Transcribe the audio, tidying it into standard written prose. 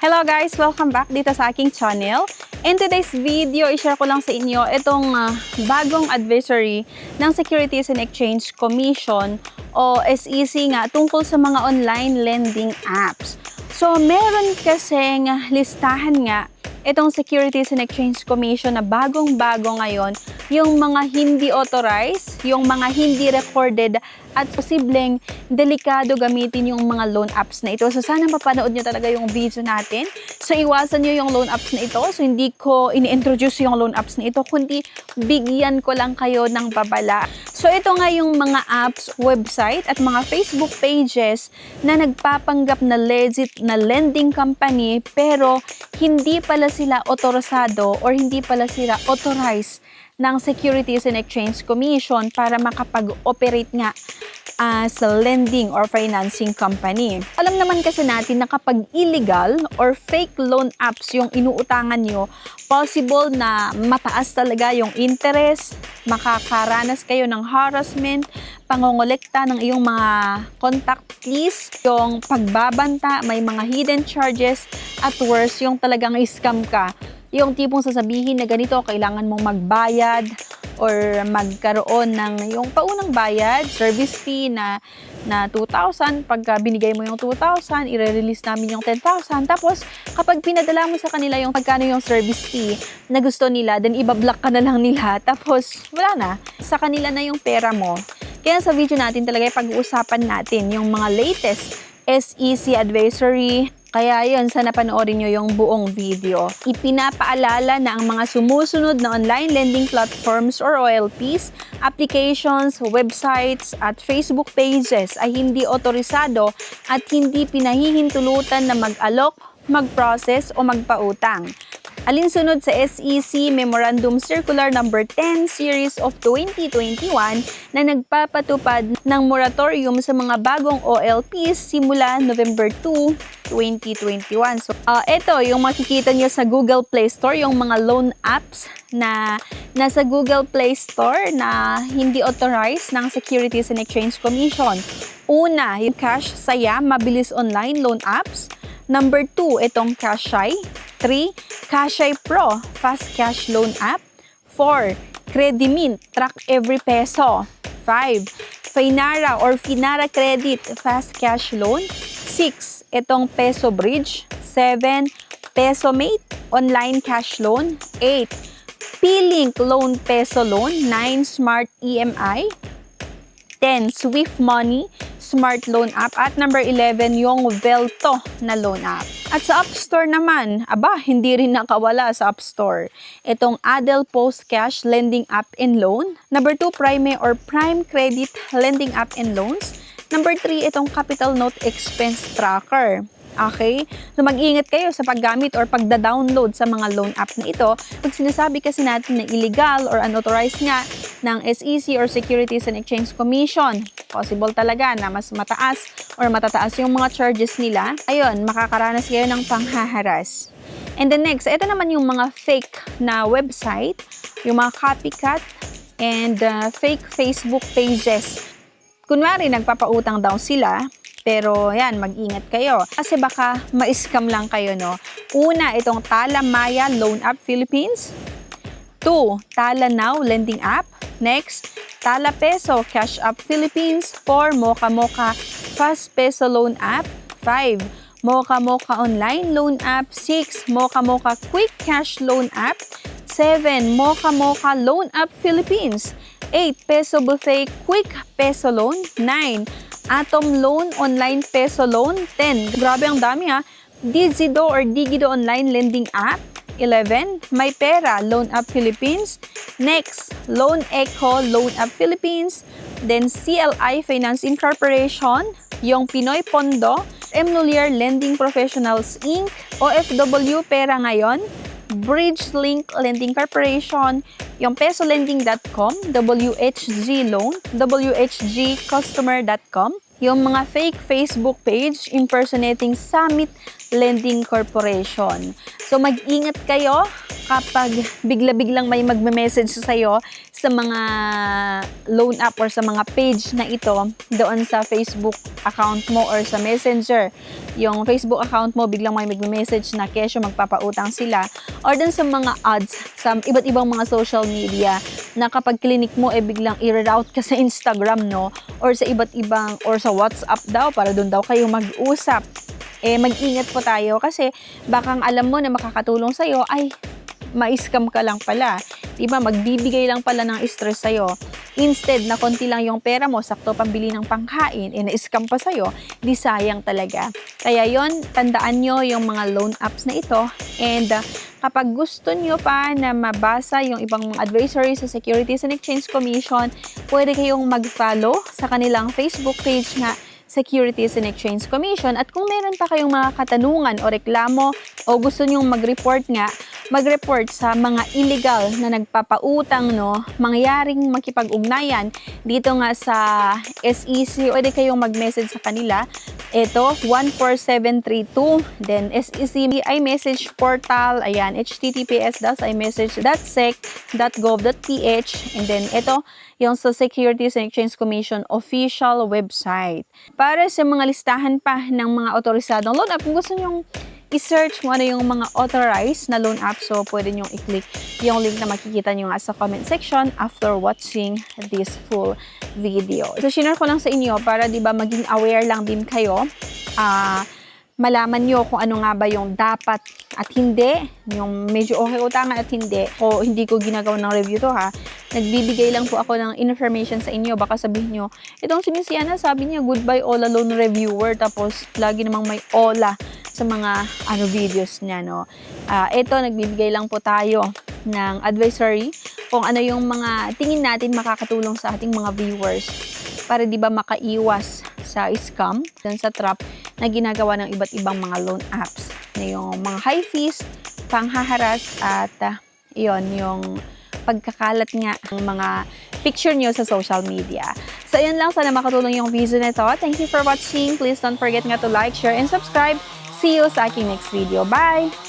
Hello guys! Welcome back dito sa aking channel. In today's video, i-share ko lang sa inyo itong bagong advisory ng Securities and Exchange Commission o SEC nga tungkol sa mga online lending apps. So, meron kasing listahan nga itong Securities and Exchange Commission na bagong-bago ngayon, yung mga hindi authorized, yung mga hindi recorded at posibleng delikado gamitin yung mga loan apps na ito. So sana mapanood nyo talaga yung video natin. So iwasan nyo yung loan apps na ito. So hindi ko ini-introduce yung loan apps na ito, kundi bigyan ko lang kayo ng babala. So ito nga yung mga apps, website at mga Facebook pages na nagpapanggap na legit na lending company pero hindi pala sila otorisado or hindi pala sila authorized ng Securities and Exchange Commission para makapag-operate nga as a lending or financing company. Alam naman kasi natin na kapag illegal or fake loan apps yung inuutangan nyo, possible na mataas talaga yung interest, makakaranas kayo ng harassment, pangongolekta ng iyong mga contact list, yung pagbabanta, may mga hidden charges, at worse, yung talagang scam ka. Yung tipong sasabihin na ganito, kailangan mong magbayad or magkaroon ng yung paunang bayad, service fee na 2,000. Pagka binigay mo yung 2,000, i-release namin yung 10,000. Tapos, kapag pinadala mo sa kanila yung pagkano yung service fee na gusto nila, then ibablock ka na lang nila. Tapos, wala na. Sa kanila na yung pera mo. Kaya sa video natin talaga pag-uusapan natin yung mga latest SEC advisory. Kaya yun, sana panoorin nyo yung buong video. Ipinapaalala na ang mga sumusunod na online lending platforms or OLPs, applications, websites, at Facebook pages ay hindi otorisado at hindi pinahihintulutan na mag-alok, mag-process o magpautang. Alinsunod sa SEC Memorandum Circular No. 10 Series of 2021 na nagpapatupad ng moratorium sa mga bagong OLPs simula November 2, 2021. So, ito yung makikita nyo sa Google Play Store, yung mga loan apps na nasa Google Play Store na hindi authorized ng Securities and Exchange Commission. Una, yung Cash Saya, mabilis online loan apps. Number 2, itong Cashshy. 3, Cashshy Pro, fast cash loan app. 4, Credimint, track every peso. 5, Finara or Finara Credit, fast cash loan. 6, itong Peso Bridge. 7, Pesomate, online cash loan. 8, P-Link Loan Peso Loan. 9, Smart EMI. 10, Swift Money, Smart Loan App. At number 11, yung Velto na loan app. At sa App Store naman, hindi rin nakawala sa App Store. Itong Adel Post Cash Lending App and Loan. Number 2, Prime or Prime Credit Lending App and Loans. Number 3, itong Capital Note Expense Tracker. Okay? So mag-ingat kayo sa paggamit or pagda-download sa mga loan app na ito. Pag sinasabi kasi natin na illegal or unauthorized nga ng SEC or Securities and Exchange Commission, possible talaga na mas mataas or matataas yung mga charges nila. Ayun, makakaranas kayo ng panghaharas. And the next, ito naman yung mga fake na website, yung mga copycat and fake Facebook pages. Kunwari, nagpapautang daw sila, pero yan, mag-ingat kayo. Kasi baka ma-scam lang kayo, no? Una, itong Tala Maya Loan App Philippines. 2, Tala Now Lending App. Next, Tala Peso Cash App Philippines. 4, Mocha Mocha Fast Peso Loan App. 5, Mocha Mocha Online Loan App. 6, Mocha Mocha Quick Cash Loan App. 7, Mocha Mocha Loan App Philippines. 8, Peso Buffet Quick Peso Loan. 9, Atom Loan Online Peso Loan. 10, grabe ang dami ha. Digido or Digido Online Lending App. 11, My Pera Loan App Philippines. Next, Loan Echo Loan App Philippines. Then CLI Finance Incorporation, yung Pinoy Pondo, M. Lulier Lending Professionals Inc., OFW Pera Ngayon, Bridge Link Lending Corporation, yung PesoLending.com, WHG Loan, WHGCustomer.com, yung mga fake Facebook page impersonating Summit Lending Corporation. So mag-ingat kayo kapag bigla-biglang may magme-message sa'yo sa mga loan app or sa mga page na ito doon sa Facebook account mo or sa Messenger. Yung Facebook account mo, biglang may magme-message na kesyo magpapautang sila, or doon sa mga ads sa iba't ibang mga social media na kapag clinic mo biglang i-route ka sa Instagram, no, or sa iba't ibang or sa WhatsApp daw para doon daw kayo mag-usap. Mag-ingat po tayo kasi bakang alam mo na makakatulong sa'yo ay ma-scam ka lang pala. Diba? Magbibigay lang pala ng stress sa'yo. Instead na konti lang yung pera mo, sakto pambili ng pangkain, na-scam pa sa'yo, di sayang talaga. Kaya yon, tandaan nyo yung mga loan apps na ito. And kapag gusto nyo pa na mabasa yung ibang advisory sa Securities and Exchange Commission, pwede kayong mag-follow sa kanilang Facebook page nga, Securities and Exchange Commission. At kung meron pa kayong mga katanungan o reklamo o gusto nyong mag-report nga, mag-report sa mga illegal na nagpapautang, no, mangyaring makipag-ugnayan dito nga sa SEC, pwede kayong mag-message sa kanila. Ito, 14732, then SEC iMessage portal, ayan, https://imessage.sec.gov.ph, and then ito, yung sa Securities and Exchange Commission official website. Para sa mga listahan pa ng mga otorisadong loan app, kung gusto nyong i-search mo ano yung mga authorized na loan app, so pwede nyong i-click yung link na makikita nyo nga sa comment section after watching this full video. So, sinare ko lang sa inyo para diba maging aware lang din kayo, malaman nyo kung ano nga ba yung dapat at hindi, yung medyo okay utangan at hindi, o hindi ko ginagawa ng review to ha. Nagbibigay lang po ako ng information sa inyo. Baka sabihin nyo, itong si Miss Yana, sabi niya, goodbye Ola Loan Reviewer, tapos lagi namang may Ola sa mga videos niya, no. Ito, nagbibigay lang po tayo ng advisory kung ano yung mga tingin natin makakatulong sa ating mga viewers para di ba makaiwas sa scam, dan sa trap na ginagawa ng iba't ibang mga loan apps na yung mga high fees, panghaharas at iyon, yung pagkakalat nga ng mga picture nyo sa social media. So, yun lang. Sana makatulong yung video na ito. Thank you for watching. Please don't forget nga to like, share, and subscribe. See you sa aking next video. Bye!